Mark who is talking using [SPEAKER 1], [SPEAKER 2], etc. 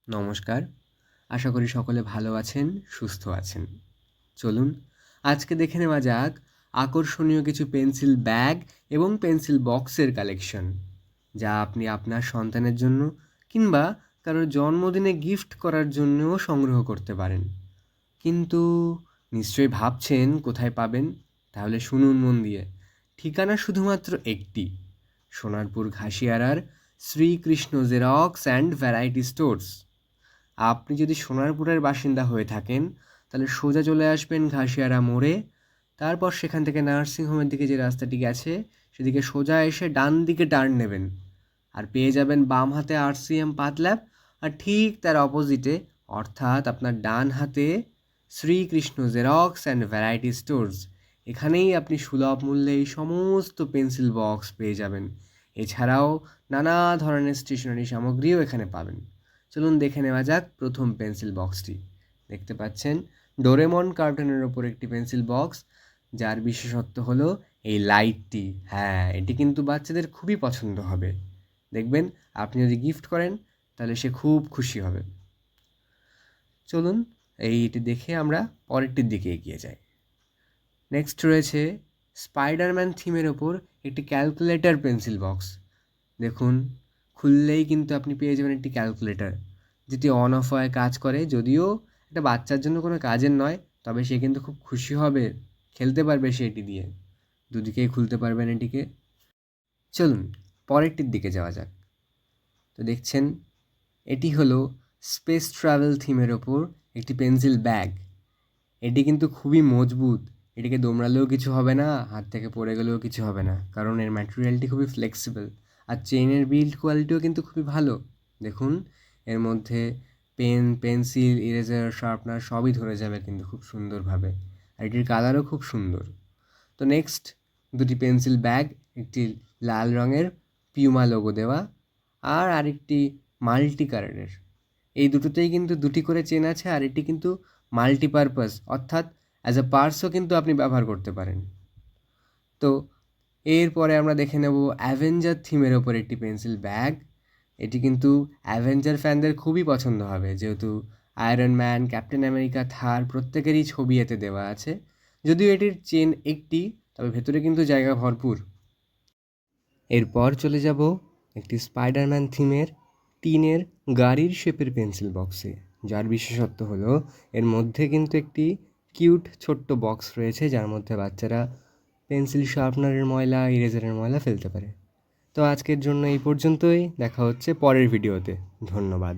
[SPEAKER 1] নমস্কার। আশা করি সকলে ভালো আছেন, সুস্থ আছেন। চলুন আজকে দেখে নেওয়া যাক আকর্ষণীয় কিছু পেন্সিল ব্যাগ এবং পেন্সিল বক্সের কালেকশন, যা আপনি আপনার সন্তানের জন্য কিংবা কারোর জন্মদিনে গিফট করার জন্যও সংগ্রহ করতে পারেন। কিন্তু নিশ্চয়ই ভাবছেন কোথায় পাবেন? তাহলে শুনুন মন দিয়ে। ঠিকানা শুধুমাত্র একটি, সোনারপুর ঘাসিয়ারার Shrikrishna xerox and variety stores. আপনি যদি সোনারপুরের বাসিন্দা হয়ে থাকেন তাহলে সোজা চলে আসবেন ঘাসিয়ারা মোড়ে, তারপর সেখান থেকে নার্সিংহোমের দিকে যে রাস্তাটি গেছে সেদিকে সোজা এসে ডান দিকে টার্ন নেবেন আর পেয়ে যাবেন বাম হাতে RCM পাথ ল্যাব, আর ঠিক তার অপোজিটে অর্থাৎ আপনার ডান হাতে Shrikrishna xerox and variety stores. এখানেই আপনি সুলভ মূল্যে এই সমস্ত পেন্সিল বক্স পেয়ে যাবেন। এছাড়াও নানা ধরনের স্টেশনারি সামগ্রীও এখানে পাবেন। চলুন দেখে নেওয়া যাক প্রথম পেন্সিল বক্সটি। দেখতে পাচ্ছেন ডোরেমন কার্টুনের ওপর একটি পেন্সিল বক্স, যার বিশেষত্ব হলো এই লাইটটি। হ্যাঁ, এটি কিন্তু বাচ্চাদের খুবই পছন্দ হবে। দেখবেন আপনি যদি গিফট করেন তাহলে সে খুব খুশি হবে। চলুন এইটি দেখে আমরা পরেরটির দিকে এগিয়ে যাই। নেক্সট রয়েছে স্পাইডারম্যান থিমের ওপর একটি ক্যালকুলেটর পেন্সিল বক্স। দেখুন, খুললেই কিন্তু আপনি পেয়ে যাবেন একটি ক্যালকুলেটর, যেটি অন অফ হয়ে কাজ করে। যদিও এটা বাচ্চার জন্য কোনো কাজের নয়, তবে সে কিন্তু খুব খুশি হবে, খেলতে পারবে সে এটি দিয়ে। দুদিকেই খুলতে পারবেন এটিকে। চলুন পরেরটির দিকে যাওয়া যাক। তো দেখছেন এটি হলো স্পেস ট্রাভেল থিমের ওপর একটি পেন্সিল ব্যাগ। এটি কিন্তু খুবই মজবুত, এটিকে দোমড়ালেও কিছু হবে না, হাত থেকে পড়ে গেলেও কিছু হবে না, কারণ এর ম্যাটেরিয়ালটি খুবই ফ্লেক্সিবল। আর চেইনের বিল্ড কোয়ালিটিও কিন্তু খুবই ভালো। দেখুন এর মধ্যে পেন, পেন্সিল, ইরেজার, শার্পনার সবই ধরে যাবে কিন্তু খুব সুন্দরভাবে। আর এটির কালারও খুব সুন্দর। তো নেক্সট দুটি পেন্সিল ব্যাগ, একটি লাল রঙের পিউমা লোগো দেওয়া আর আরেকটি মাল্টি কালারের। এই দুটোতেই কিন্তু দুটি করে চেন আছে, আর এটি কিন্তু মাল্টিপারপাস, অর্থাৎ অ্যাজ আ পার্সও কিন্তু আপনি ব্যবহার করতে পারেন। তো এরপরে আমরা দেখে নেব অ্যাভেঞ্জার থিমের ওপর একটি পেন্সিল ব্যাগ। এটি কিন্তু অ্যাভেঞ্জার ফ্যানদের খুবই পছন্দ হবে, যেহেতু আয়রন ম্যান, ক্যাপ্টেন আমেরিকা, থার প্রত্যেকেরই ছবি এতে দেওয়া আছে। যদিও এটির চেন একটি, তবে ভেতরে কিন্তু জায়গা ভরপুর। এরপর চলে যাব একটি স্পাইডারম্যান থিমের টিনের গাড়ির শেপের পেন্সিল বক্সে, যার বিশেষত্ব হলো এর মধ্যে কিন্তু একটি কিউট ছোট্ট বক্স রয়েছে, যার মধ্যে বাচ্চারা পেন্সিল শার্পনারের ময়লা, ইরেজারের ময়লা ফেলতে পারে। তো আজকের জন্য এই পর্যন্তই, দেখা হচ্ছে পরের ভিডিওতে। ধন্যবাদ।